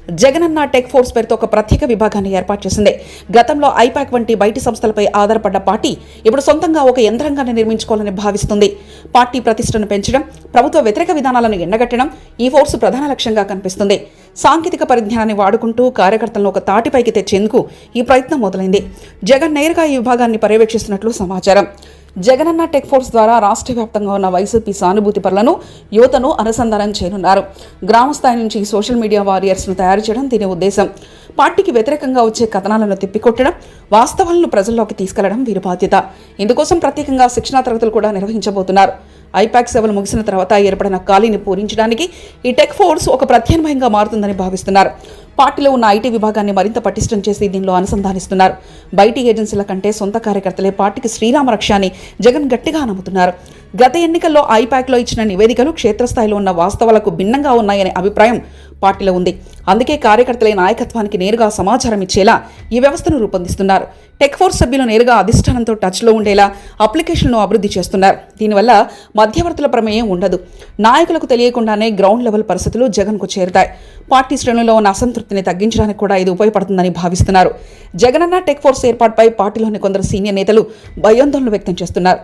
Jagananna tech force పేరుతో ఒక ప్రత్యేక విభాగాన్ని ఏర్పాటు చేసింది. గతంలో ఐపాక్ వంటి బయటి సంస్థలపై ఆధారపడ్డ పార్టీ ఇప్పుడు సొంతంగా ఒక యంత్రాంగాన్ని నిర్మించుకోవాలని భావిస్తుంది. పార్టీ ప్రతిష్టను పెంచడం, ప్రభుత్వ వ్యతిరేక విధానాలను ఎండగట్టడం ఈ ఫోర్స్ ప్రధాన లక్ష్యంగా కనిపిస్తుంది. సాంకేతిక పరిజ్ఞానాన్ని వాడుకుంటూ కార్యకర్తలను ఒక తాటిపైకి తెచ్చేందుకు ఈ ప్రయత్నం మొదలైంది. జగన్ నేరుగా ఈ విభాగాన్ని పర్యవేక్షిస్తున్నట్లు సమాచారం. జగనన్న టెక్ ఫోర్స్ ద్వారా రాష్ట్ర వ్యాప్తంగా ఉన్న వైసీపీ సానుభూతి పరులను, యువతను అనుసంధానం చేయనున్నారు. గ్రామ స్థాయి నుంచి సోషల్ మీడియా వారియర్స్ను తయారు చేయడం దీని ఉద్దేశం. పార్టీకి వ్యతిరేకంగా వచ్చే కథనాలను తిప్పికొట్టడం, వాస్తవాలను ప్రజల్లోకి తీసుకెళ్లడం వీరి బాధ్యత. ఇందుకోసం ప్రత్యేకంగా శిక్షణా తరగతులు కూడా నిర్వహించబోతున్నారు. ఐపాక్ సేవలు ముగిసిన తర్వాత ఏర్పడిన ఖాళీని పూరించడానికి ఈ టెక్ ఫోర్స్ ఒక ప్రత్యామ్నాయంగా మారుతుందని భావిస్తున్నారు. పార్టీలో ఉన్న ఐటీ విభాగాన్ని మరింత పటిష్టం చేసి దీనిలో అనుసంధానిస్తున్నారు. బయటి ఏజెన్సీల కంటే సొంత కార్యకర్తలే పార్టీకి శ్రీరామ రక్ష అని జగన్ గట్టిగా నమ్ముతున్నారు. గత ఎన్నికల్లో ఐపాక్లో ఇచ్చిన నివేదికలు క్షేత్రస్థాయిలో ఉన్న వాస్తవాలకు భిన్నంగా ఉన్నాయనే అభిప్రాయం పార్టీలో ఉంది. అందుకే కార్యకర్తలే నాయకత్వానికి నేరుగా సమాచారం ఇచ్చేలా ఈ వ్యవస్థను రూపొందిస్తున్నారు. టెక్ ఫోర్స్ సభ్యులు నేరుగా అధిష్టానంతో టచ్లో ఉండేలా అప్లికేషన్ను అభివృద్ధి చేస్తున్నారు. దీనివల్ల మధ్యవర్తుల ప్రమేయం ఉండదు. నాయకులకు తెలియకుండానే గ్రౌండ్ లెవెల్ పరిస్థితులు జగన్కు చేరుతాయి. పార్టీ శ్రేణుల్లో ఉన్న అసంతృప్తిని తగ్గించడానికి కూడా ఇది ఉపయోగపడుతుందని భావిస్తున్నారు. జగనన్న టెక్ ఫోర్స్ ఏర్పాటుపై పార్టీలోని కొందరు సీనియర్ నేతలు భయాందోళన వ్యక్తం చేస్తున్నారు.